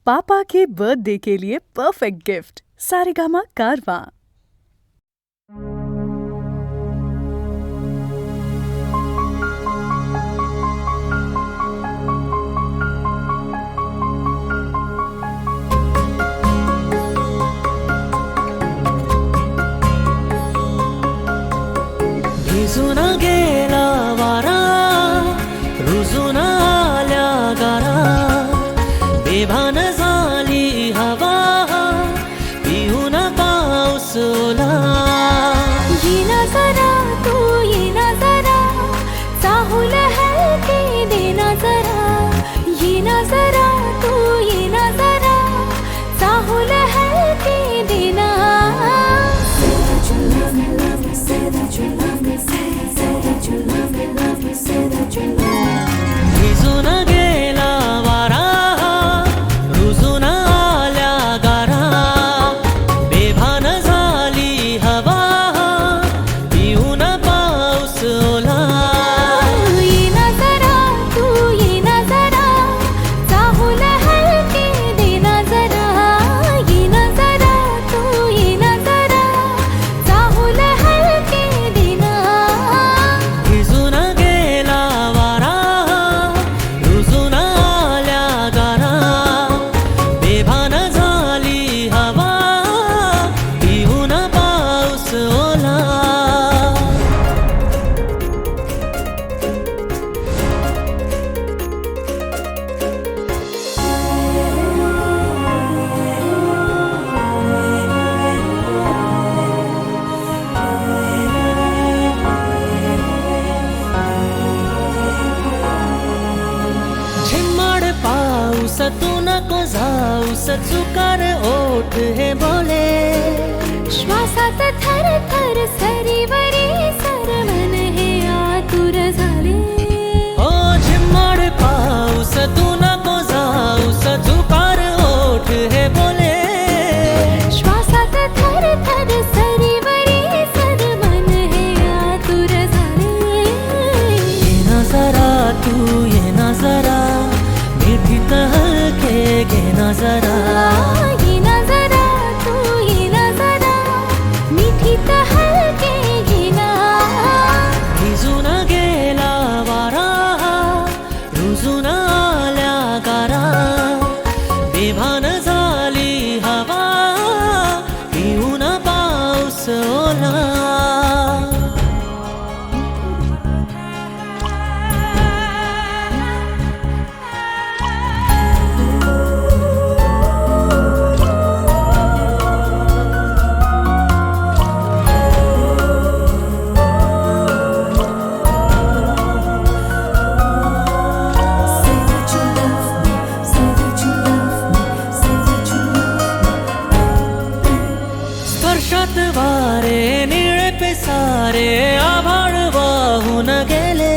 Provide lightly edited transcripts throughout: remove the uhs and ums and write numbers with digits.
पापा के birthday के लिए perfect gift Saregama कारवां। भिजून गेला वारा, रुजून आल्या गारा, बेभान झाली हवा, पिऊन पाऊस ओला. येना जरा तू येना जरा, चाहूल हलके देना जरा. येना जरा तू येना जरा, चाहूल हलके देना. भिजून गेला वारा, रुजून आल्या गारा, बेभान झाली हवा, पिऊन पाऊस ओला. येना जरा तू येना जरा, चाहूल हलके देना जरा. येना जरा तू येना जरा, चाहूल हलके देना. भिजून गेला वारा, रुजून आल्या गारा, बेभान झाली हवा, पिऊन पाऊस ओला. झिम्माड पाऊस तू नको जाऊस, चुकार ओठ हे बोले. श्वासात थर थर सरीवरी सरमन हे आतुर झाले. हो झिम्माड पाऊस तू नको जाऊस, चुकार ओठ हे बोले. श्वासात थर थर सरीवरी सरमन हे आतुर झाले. येना जरा तू येना जरा, मिठीत हलके घेना जरा. येना जरा तू येना जरा, मिठीत हलके घेना. भिजून गेला वारा, रुजून आल्या गारा, बेभान झाली हवा, पिऊन पाऊस ओला. स्पर्शात वारे निळे पेसारे, आभाळ वाहून गेले.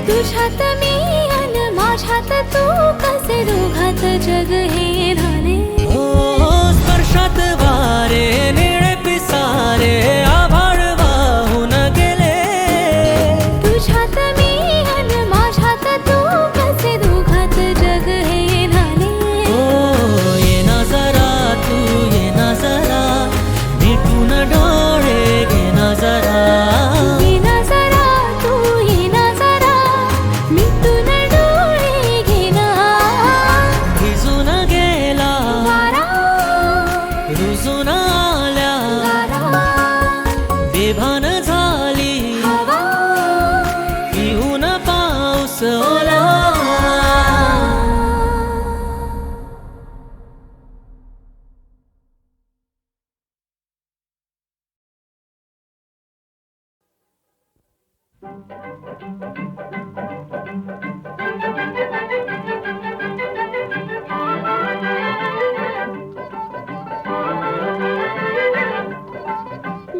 तुझ्यात मी अन माझ्यात तू, कसे दोघात जग हे झाले. हो स्पर्शात वारे निळे पिसारे, आभाळ वाहून गेले. तुझ्यात मी अन माझ्यात तू, कसे दोघात जग हे झाले. हो येना जरा तू येना जरा, मिटून डोळे घेना जरा. येना जरा तू येना जरा, मिटून डोळे घेना. भिजून गेला वारा, रुजून आल्या गारा, बेभान झाली हवा, पिऊन पाऊस ओला.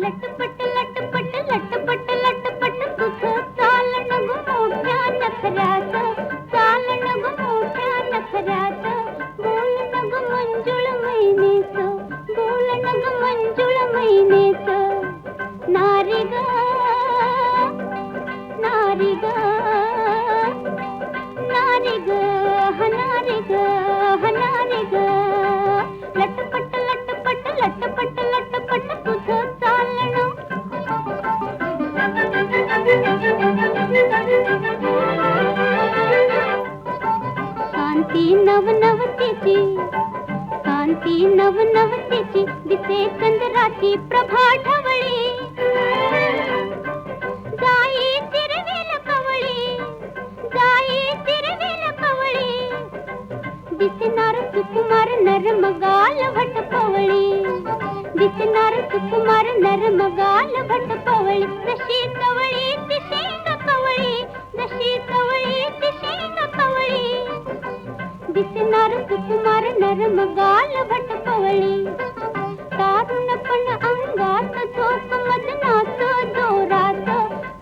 लटपट लटपट लटपट लटपट, तुझं चालण ग मोठ्या नखऱ्याचं, चालण ग मोठ्या नखऱ्याचं. बोलणं ग मंजुळ मैनेचं, बोलणं ग मंजुळ मैनेचं. नारी ग नारी ग नारी ग, हनारी ग हनारी शांतीची कांती नवनवतेची दिसे चंद्राची प्रभा ढवळी जाई तिरवेल कवळी जाई तिरवेल कवळी दिसणार सुकुमार नरम गाल भटपवळी दिसणार सुकुमार नरम गाल भटपवळी जशी कवळी ती शेंग कवळी जशी कवळी ती शेंग कवळी दिसणार सुकुमार नरम गाल भटपवळी तारुणपण अंगात झोप मदनात जोरात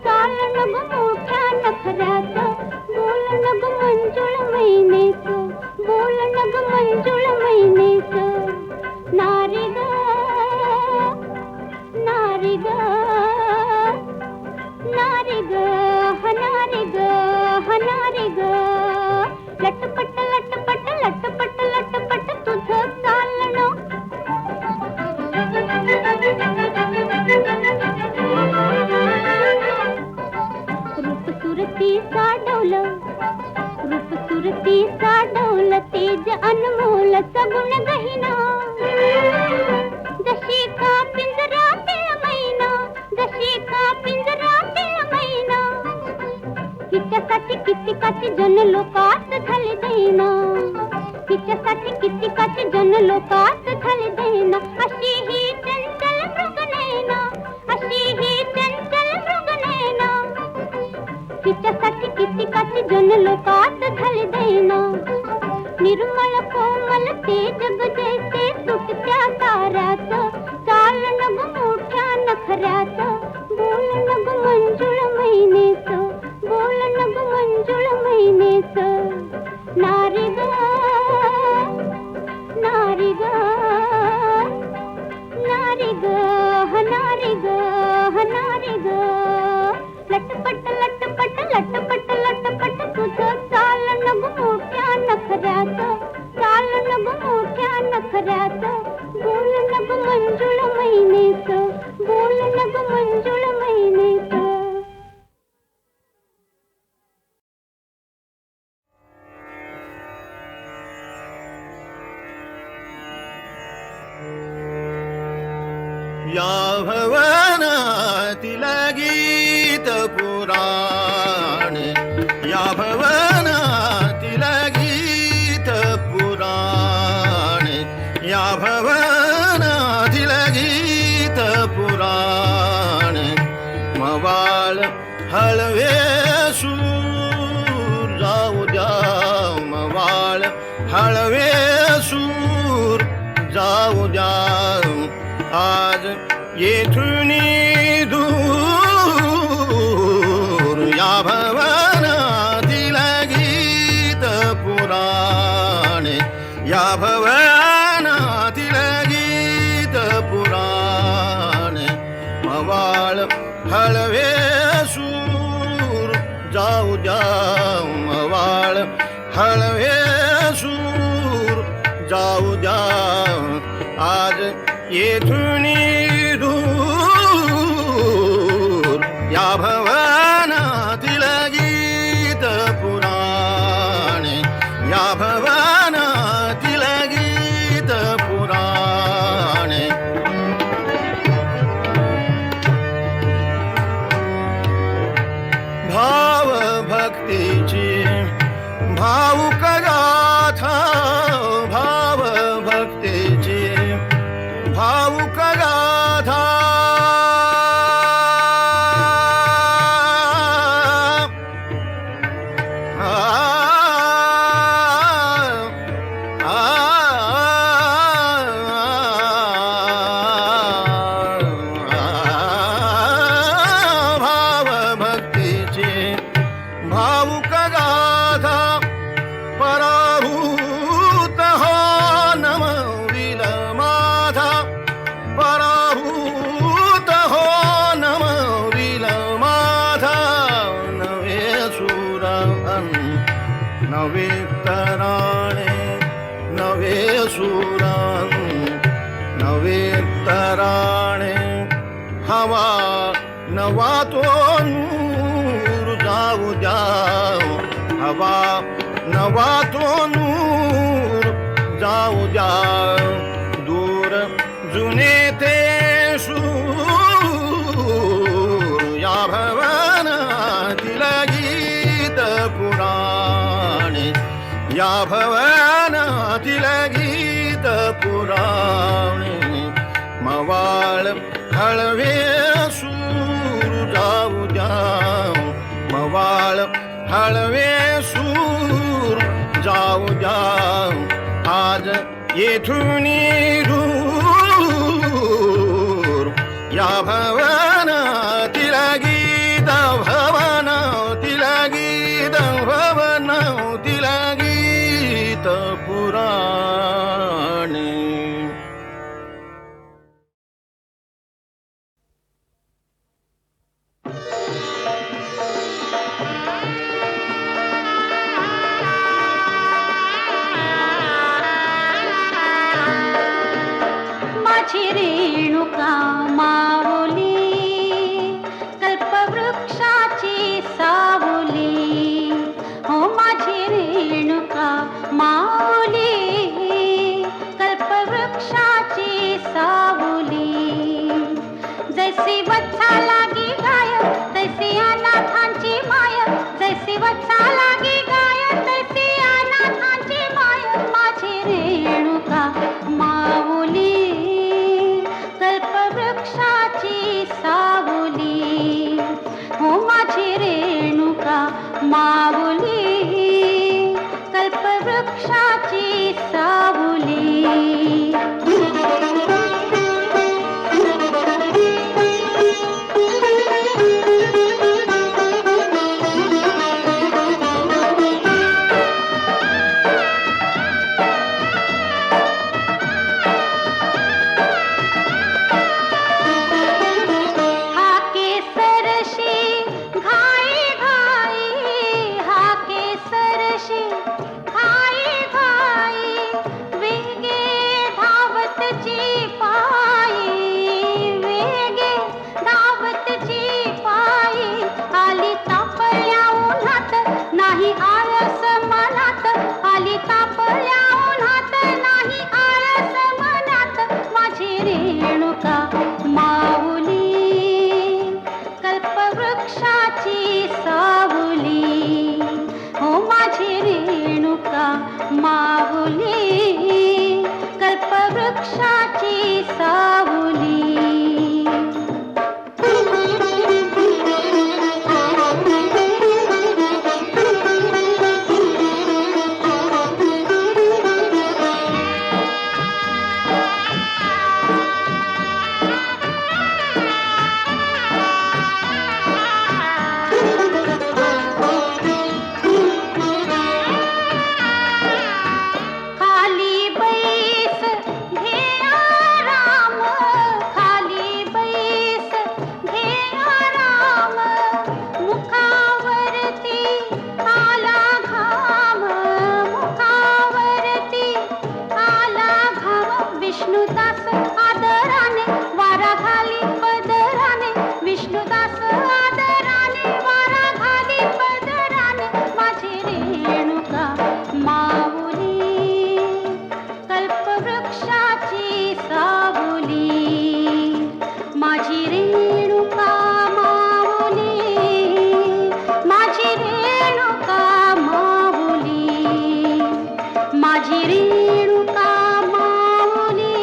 चालण ग मोठ्या नखऱ्यात बोलण ग मंजुळ मैनेच बोलण ग मंजुळ मैनेच नारी ग नारी ग नारी ग हनारी ग हनारी ग लटपट लटपट लटपट लटपट तुझं चालणं रूप सुरती साडवलं रूप सुरती साडवलं तेज अनमोल सगुण गहिना जशी का पिंजरातील मैना जशी का पिंजरातील मैना हिच्यासाठी कितीकाची जन लोकात झाले दैना हिच्यासाठी कितीकाची जन लोकात झाले दैना अशी ही चंचल मृगनयना अशी ही चंचल मृगनयना हिच्यासाठी कितीकाची जन लोकात झाले दैना निर्मळ कोमल ते जग जैसे सुटत्या ताऱ्यात चालण ग मोठ्या नखऱ्यात बोलण ग मंजुळ मैनेच बोलण ग मंजुळ मैनेच नारी ग नारी ग नारी ग हनारी ग हनारी ग लटपट लटपट लटपट लटपट तुझं चालण ग मोठ्या नखऱ्यात चालण ग मोठ्या नखऱ्यात बोलण ग मंजुळ मैनेच बोलण ग मंजुळ मैनेच या भवनातील गीत पुराण या भवनातील गीत पुराण या भवनातील गीत पुराण मवाळ हळवे सूर जाऊ द्या मवाळ हळवे सूर जाऊ द्या आज येथून दूर या भवनातील गीत पुराण या भवनातील गीत पुराण मवाळ हळवे सूर जाऊ द्या मवाळ हळवे सूर जाऊ द्या आज येथून दूर या भवनातील गीत पुराण या भवनातील गीत पुराण भाव भक्तीची भावुक गाथा भाव भक्तीची भावुक गाथा भाव भक्तीची भावुक गाथा पराभूत हो नमविल माधा पराभूत हो नमविल माधा नवे सुरान नवे तराणे नवे सुरान नवे तराणे हवा नवा तो नूर जाऊ द्या हवा नवा तो नूर जाऊ द्या दूर जुने ते सूर या भवनातील गीत पुराणे या भवनातील गीत पुराणे मवाळ हळवे सूर जाऊ द्या मवाळ हळवे सूर जाऊ द्या आज येथून दूर या भवनातील गीत भवनातील गीत भवनातील गीत पुराणे माझी रेणुका माऊली कल्पवृक्षाची सावली हो माझी रेणुका माऊली कल्पवृक्षाची सावली जैसी वत्सा लागी गाय तैसी अनाथांची माय जैसी वत्सा लागी गाय तैसी अनाथांची माय माझी रेणुका माऊली कल्पवृक्षाची सावली हो माझी रेणुका माऊली कल्पवृक्षाची सावली नाही आळस मनात आली तापल्या उन्हात नाही आळस मनात माझी रेणुका माऊली कल्पवृक्षाची सावली हो माझी रेणुका माऊली कल्पवृक्षाची सावली माझी रेणुका माऊली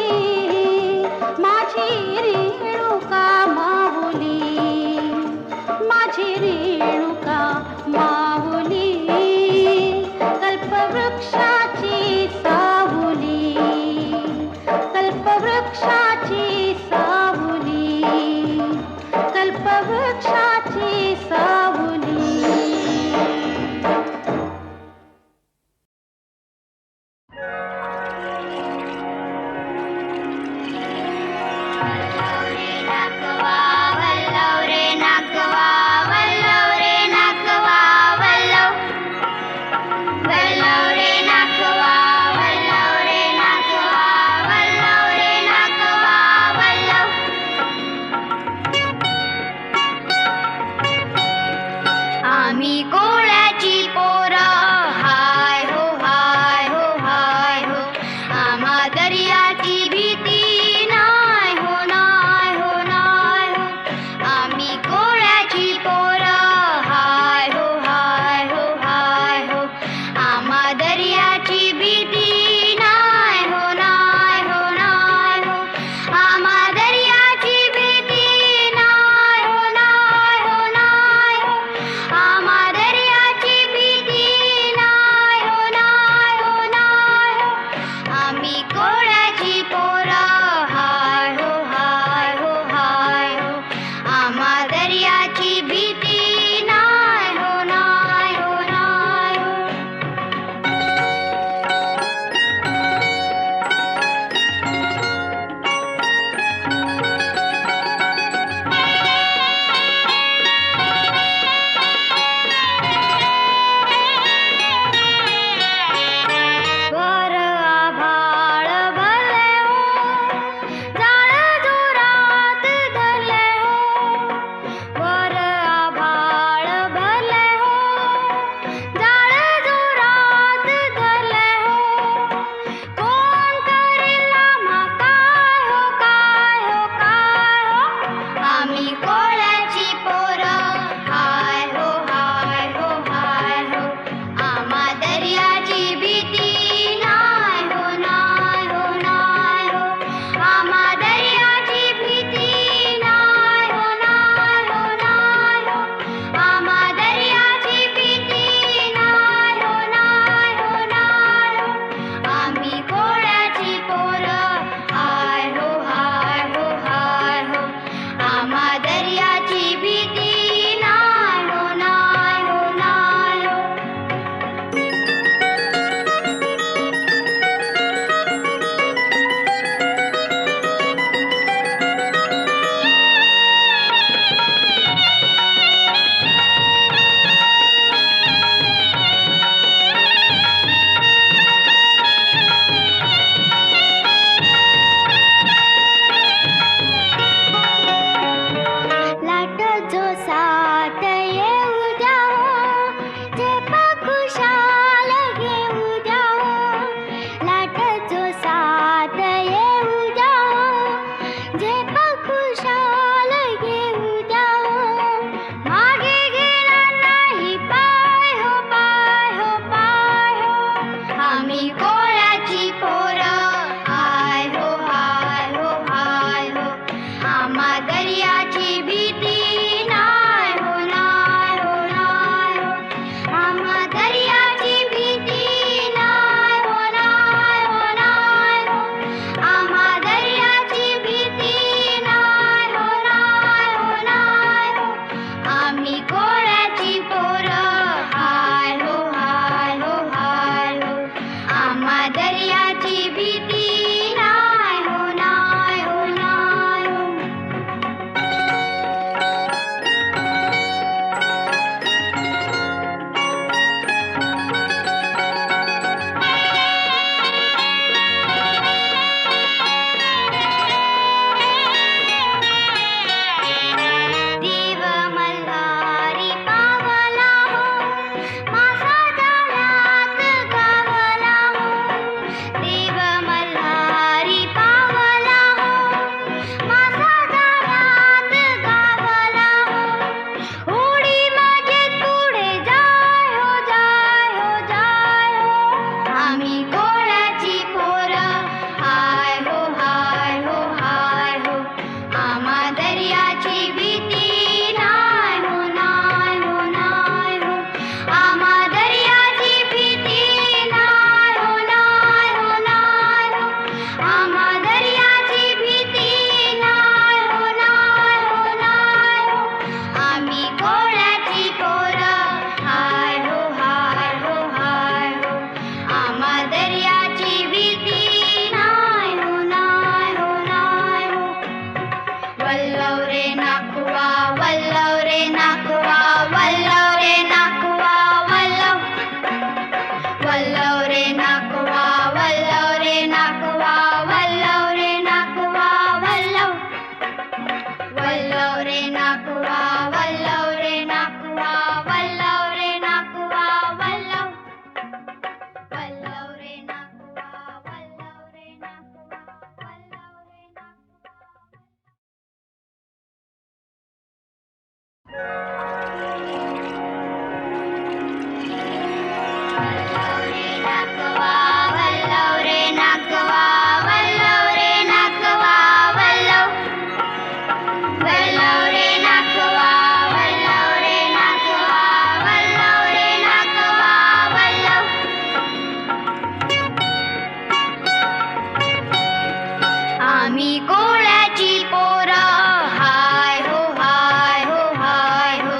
आम्ही कोळ्याची पोरं हाय हो हाय हो हाय हो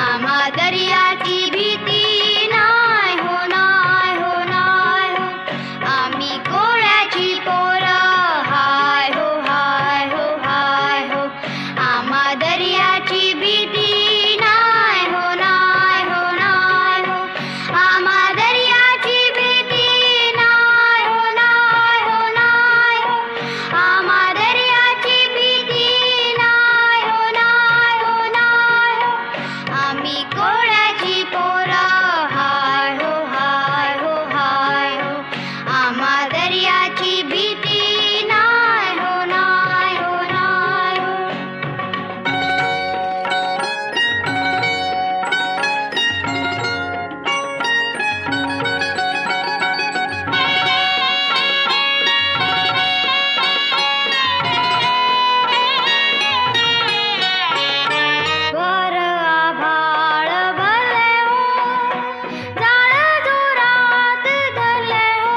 आम्हा दर्याची भीती नाय हो नाय हो नाय हो आम्ही कोळ्याची पोरं हाय हो हाय हो हाय हो आम्हा दर्याची भीती नाय हो नाय हो नाय हो आम्हा दर्याची भीती नाय हो नाय हो नाय हो आम्हा दर्याची भीती नाय हो नाय हो नाय हो आम्ही कोळ्याची पोरं हाय हो हाय हो हाय हो आम्हा दर्याची भीती नाय हो नाय हो नाय हो वर आभाळ भरले हो जाळ जोरात धरले हो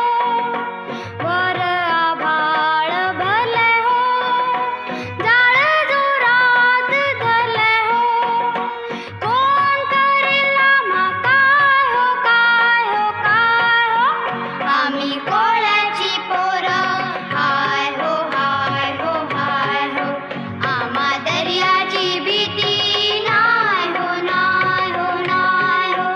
वर आभाळ भरले हो जाळ जोरात धरले हो कोण करेल आम्हा काय हो काय हो काय हो आम्ही कोळ्याची पोरं हाय हो हाय हो हाय हो आम्हा दर्याची भीती नाय हो नाय हो नाय हो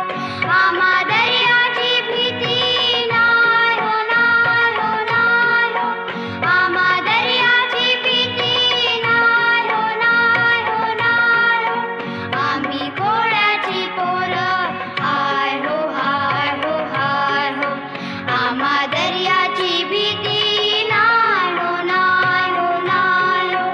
आम्हा दर्याची भीती नाय हो नाय हो नाय हो आम्हा दर्याची भीती नाय हो नाय हो नाय हो आम्ही कोळ्याची पोरं हाय हो हाय हो हाय हो आम्हा दर्याची भीती नाय हो नाय हो नाय हो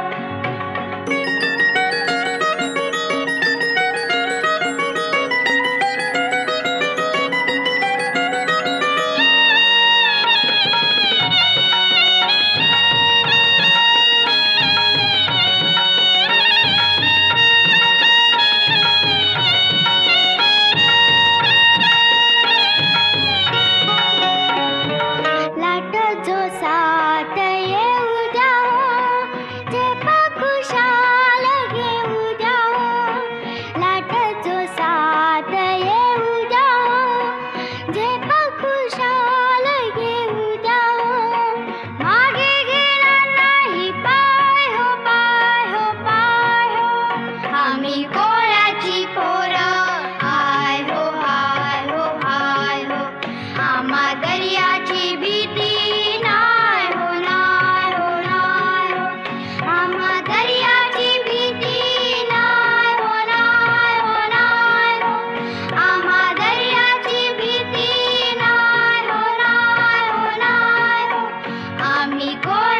लाट जो साथ येऊ द्या जे खुशाल घेऊ द्या लाट जो साथ येऊ द्या जे खुशाल घेऊ द्या मागे घेणार नाही पाय हो पाय हो पाय हो आम्ही कोळ्याची पोरं हाय हो हाय हो हाय हो आम्हा दर्याची भीती नाय हो नाय हो नाय हो आम्हा दर्याची भीती नाय हो नाय हो नाय हो आम्हा दर्याची भीती नाय हो नाय हो नाय हो आम्ही कोळ्याची